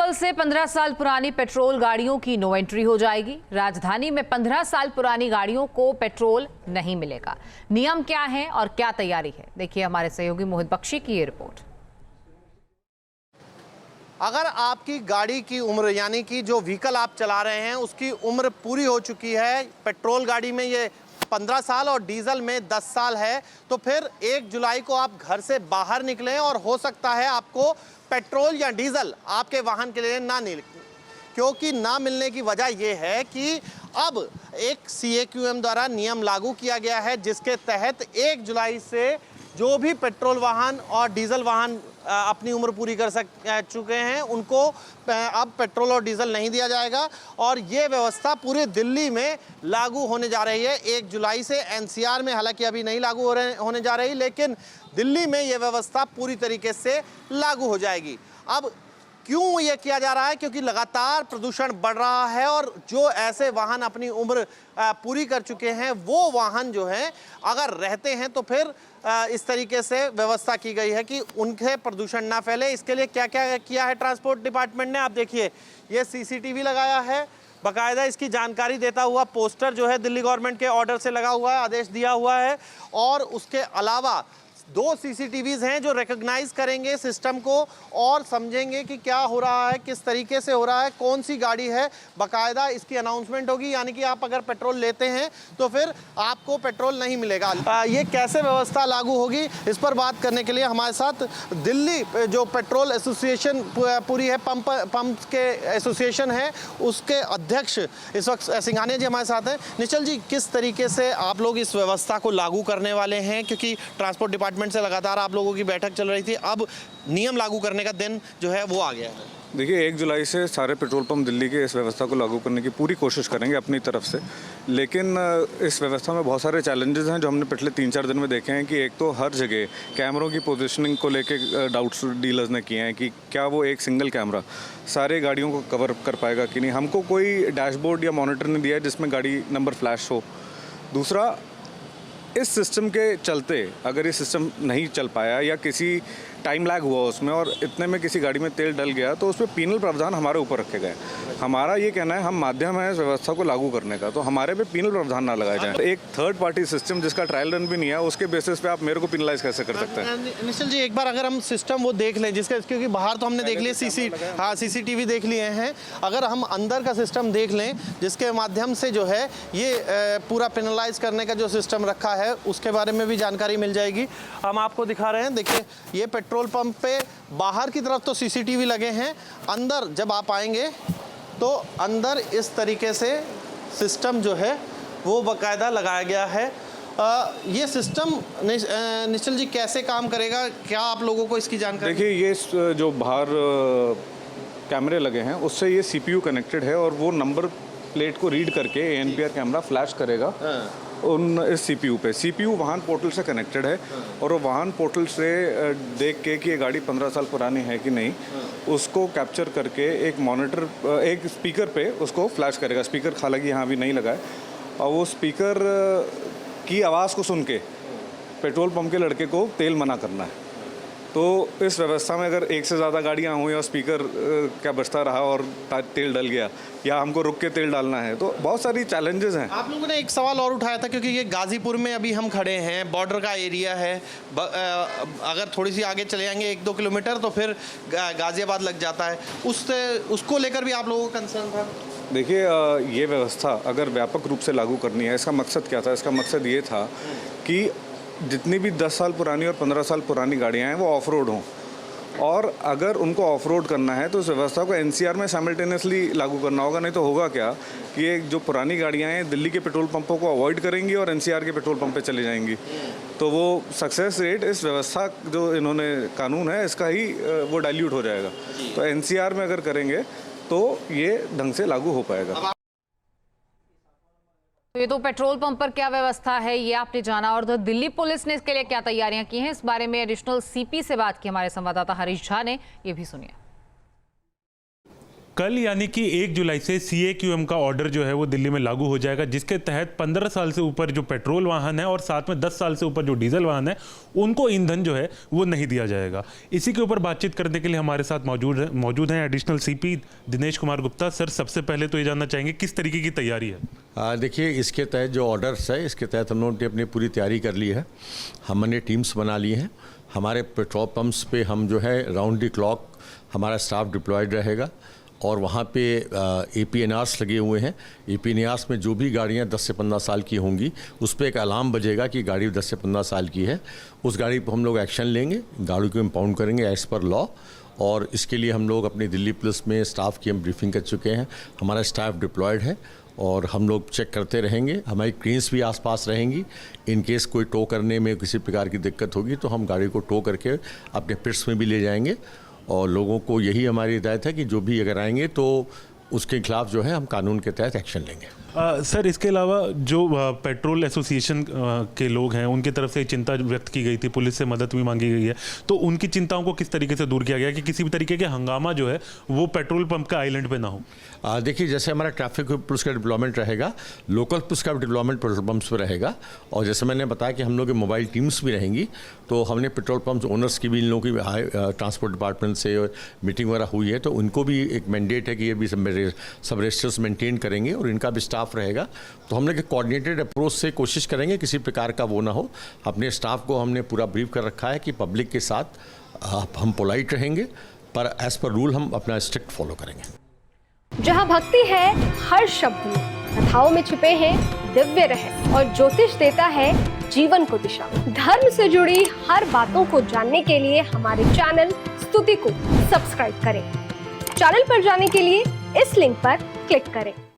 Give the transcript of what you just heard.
कल से 15 साल पुरानी पेट्रोल गाड़ियों की नो एंट्री हो जाएगी। राजधानी में 15 साल पुरानी गाड़ियों को पेट्रोल नहीं मिलेगा। नियम क्या है और क्या तैयारी है, देखिए हमारे सहयोगी मोहित बख्शी की ये रिपोर्ट। अगर आपकी गाड़ी की उम्र यानी कि जो व्हीकल आप चला रहे हैं उसकी उम्र पूरी हो चुकी है, पेट्रोल गाड़ी में ये 15 साल और डीजल में 10 साल है, तो फिर 1 जुलाई को आप घर से बाहर निकलें और हो सकता है आपको पेट्रोल या डीजल आपके वाहन के लिए ना मिले। क्योंकि ना मिलने की वजह यह है कि अब एक CAQM द्वारा नियम लागू किया गया है, जिसके तहत 1 जुलाई से जो भी पेट्रोल वाहन और डीजल वाहन अपनी उम्र पूरी कर चुके हैं उनको अब पेट्रोल और डीजल नहीं दिया जाएगा। और ये व्यवस्था पूरे दिल्ली में लागू होने जा रही है 1 जुलाई से। NCR में हालांकि अभी नहीं लागू होने जा रही, लेकिन दिल्ली में ये व्यवस्था पूरी तरीके से लागू हो जाएगी। अब क्यों ये किया जा रहा है? क्योंकि लगातार प्रदूषण बढ़ रहा है और जो ऐसे वाहन अपनी उम्र पूरी कर चुके हैं वो वाहन जो हैं अगर रहते हैं तो फिर इस तरीके से व्यवस्था की गई है कि उनके प्रदूषण ना फैले। इसके लिए क्या क्या किया है ट्रांसपोर्ट डिपार्टमेंट ने, आप देखिए ये CCTV लगाया है, बाकायदा इसकी जानकारी देता हुआ पोस्टर जो है दिल्ली गवर्नमेंट के ऑर्डर से लगा हुआ है, आदेश दिया हुआ है। और उसके अलावा 2 CCTVs हैं जो रिकॉग्नाइज करेंगे सिस्टम को और समझेंगे कि क्या हो रहा है, किस तरीके से हो रहा है, कौन सी गाड़ी है। बाकायदा इसकी अनाउंसमेंट होगी, यानी कि आप अगर पेट्रोल लेते हैं तो फिर आपको पेट्रोल नहीं मिलेगा। ये कैसे व्यवस्था लागू होगी, इस पर बात करने के लिए हमारे साथ दिल्ली जो पेट्रोल एसोसिएशन पूरी है, पंप के एसोसिएशन है, उसके अध्यक्ष इस वक्त सिंघानिया जी हमारे साथ हैं। निश्चल जी, किस तरीके से आप लोग इस व्यवस्था को लागू करने वाले हैं? क्योंकि ट्रांसपोर्ट डिपार्टमेंट से लगातार आप लोगों की बैठक चल रही थी, अब नियम लागू करने का दिन जो है वो आ गया है। देखिए 1 जुलाई से सारे पेट्रोल पंप दिल्ली के इस व्यवस्था को लागू करने की पूरी कोशिश करेंगे अपनी तरफ से, लेकिन इस व्यवस्था में बहुत सारे चैलेंजेस हैं जो हमने पिछले 3-4 दिन में देखे हैं। कि एक तो हर जगह कैमरों की पोजीशनिंग को लेके डाउट्स डीलर्स ने किए हैं कि क्या वो एक सिंगल कैमरा सारे गाड़ियों को कवर कर पाएगा कि नहीं। हमको कोई डैशबोर्ड या मॉनिटर नहीं दिया है जिसमें गाड़ी नंबर फ्लैश हो। दूसरा, इस सिस्टम के चलते अगर ये सिस्टम नहीं चल पाया या किसी टाइम लैग हुआ उसमें और इतने में किसी गाड़ी में तेल डल गया तो उसमें पीनल प्रावधान हमारे ऊपर रखे गए। हमारा ये कहना है हम माध्यम है इस व्यवस्था को लागू करने का, तो हमारे पे पीनल प्रावधान ना लगाए जाए। एक थर्ड पार्टी सिस्टम जिसका ट्रायल रन भी नहीं है उसके बेसिस पे आप मेरे को पिनलाइज कैसे कर सकते हैं? निश्चल जी, एक बार अगर हम सिस्टम वो देख लें जिसका, क्योंकि बाहर तो हमने देख लिए CCTV देख लिए हैं, अगर हम अंदर का सिस्टम देख लें जिसके माध्यम से जो है ये पूरा पेनलाइज करने का जो सिस्टम रखा है उसके बारे में भी जानकारी मिल जाएगी। हम आपको दिखा रहे हैं, देखिए ये पेट्रोल पंप पे बाहर की तरफ तो CCTV लगे हैं, अंदर जब आप आएंगे तो अंदर इस तरीके से सिस्टम जो है वो बाकायदा लगाया गया है। ये सिस्टम निश्चल जी कैसे काम करेगा, क्या आप लोगों को इसकी जानकारी? देखिए ये जो बाहर कैमरे लगे हैं उससे ये CPU कनेक्टेड है और वो नंबर प्लेट को रीड करके ANPR कैमरा फ्लैश करेगा उन इस CPU पे। CPU वाहन पोर्टल से कनेक्टेड है और वो वाहन पोर्टल से देख के कि ये गाड़ी 15 साल पुरानी है कि नहीं, उसको कैप्चर करके एक मॉनिटर एक स्पीकर पे उसको फ्लैश करेगा। स्पीकर हालांकि यहाँ भी नहीं लगा है, और वो स्पीकर की आवाज़ को सुन के पेट्रोल पंप के लड़के को तेल मना करना है। तो इस व्यवस्था में अगर एक से ज़्यादा गाड़ियाँ हुई और स्पीकर क्या बजता रहा और तेल डल गया या हमको रुक के तेल डालना है, तो बहुत सारी चैलेंजेस हैं। आप लोगों ने एक सवाल और उठाया था, क्योंकि ये गाज़ीपुर में अभी हम खड़े हैं, बॉर्डर का एरिया है, अगर थोड़ी सी आगे चले जाएंगे 1-2 किलोमीटर तो फिर गाज़ियाबाद लग जाता है, उसको लेकर भी आप लोगों को कंसर्न था? देखिए ये व्यवस्था अगर व्यापक रूप से लागू करनी है, इसका मकसद क्या था? इसका मकसद ये था कि जितनी भी 10 साल पुरानी और 15 साल पुरानी गाड़ियाँ हैं वो ऑफ रोड हों, और अगर उनको ऑफ रोड करना है तो इस व्यवस्था को NCR में साइमल्टेनियसली लागू करना होगा। नहीं तो होगा क्या कि ये जो पुरानी गाड़ियाँ हैं दिल्ली के पेट्रोल पंपों को अवॉइड करेंगी और NCR के पेट्रोल पंप पे चली जाएंगी। तो वो सक्सेस रेट इस व्यवस्था जो इन्होंने कानून है इसका ही वो डाइल्यूट हो जाएगा। तो NCR में अगर करेंगे तो ये ढंग से लागू हो पाएगा। तो ये तो पेट्रोल पंप पर क्या व्यवस्था है ये आपने जाना, और तो दिल्ली पुलिस ने इसके लिए क्या तैयारियां की हैं, इस बारे में एडिशनल CP से बात की हमारे संवाददाता हरीश झा ने, ये भी सुनिए। कल यानी कि 1 जुलाई से CAQM का ऑर्डर जो है वो दिल्ली में लागू हो जाएगा, जिसके तहत 15 साल से ऊपर जो पेट्रोल वाहन है और साथ में 10 साल से ऊपर जो डीजल वाहन है उनको ईंधन जो है वो नहीं दिया जाएगा। इसी के ऊपर बातचीत करने के लिए हमारे साथ मौजूद हैं additional CP Dinesh Kumar Gupta. Sir, सबसे पहले तो ये जानना चाहेंगे किस तरीके की तैयारी है? देखिए, इसके तहत जो ऑर्डर्स है इसके तहत हम लोगों ने अपनी पूरी तैयारी कर ली है। हमने टीम्स बना ली हैं। हमारे पेट्रोल पंप्स पे हम जो है राउंड द क्लॉक हमारा स्टाफ डिप्लॉयड रहेगा और वहाँ पे APNRs लगे हुए हैं। APNRs में जो भी गाड़ियाँ 10 से 15 साल की होंगी उस पर एक अलार्म बजेगा कि गाड़ी 10 से 15 साल की है। उस गाड़ी पर हम लोग एक्शन लेंगे, गाड़ी को इम्पाउंड करेंगे एज़ पर लॉ। और इसके लिए हम लोग अपनी दिल्ली पुलिस में स्टाफ की हम ब्रीफिंग कर चुके हैं। हमारा स्टाफ डिप्लॉयड है और हम लोग चेक करते रहेंगे। हमारी क्रेन्स भी आसपास रहेंगी। इन केस कोई टो करने में किसी प्रकार की दिक्कत होगी तो हम गाड़ी को टो करके अपने पिट्स में भी ले जाएंगे। और लोगों को यही हमारी हिदायत है कि जो भी अगर आएंगे तो उसके खिलाफ जो है हम कानून के तहत एक्शन लेंगे। सर, इसके अलावा जो पेट्रोल एसोसिएशन के लोग हैं उनकी तरफ से चिंता व्यक्त की गई थी, पुलिस से मदद भी मांगी गई है, तो उनकी चिंताओं को किस तरीके से दूर किया गया कि किसी भी तरीके के हंगामा जो है वो पेट्रोल पंप का आइलैंड पे ना हो? देखिए, जैसे हमारा ट्रैफिक पुलिस का डिप्लॉयमेंट रहेगा, लोकल पुलिस का डिप्लॉयमेंट पेट्रोल पंप्स पर रहेगा। और जैसे मैंने बताया कि हम लोग की मोबाइल टीम्स भी रहेंगी, तो हमने पेट्रोल पंप्स ओनर्स की भी, इन लोगों की ट्रांसपोर्ट डिपार्टमेंट से मीटिंग वगैरह हुई है, तो उनको भी एक मैंडेट है कि ये भी सब रजिस्टर्स मेंटेन करेंगे और इनका भी स्टाफ रहेगा। तो हम लोग कोऑर्डिनेटेड अप्रोच से कोशिश करेंगे किसी प्रकार का वो ना हो। अपने स्टाफ को हमने पूरा ब्रीफ कर रखा है कि पब्लिक के साथ हम पोलाइट रहेंगे, पर एज पर रूल हम अपना स्ट्रिक्ट फॉलो करेंगे। जहां भक्ति है हर शब्द में, कथाओं में छिपे हैं दिव्य रहस्य और ज्योतिष देता है जीवन को दिशा। धर्म से जुड़ी हर बातों को जानने के लिए हमारे चैनल स्तुति को सब्सक्राइब करें। चैनल पर जाने के लिए इस लिंक पर क्लिक करें।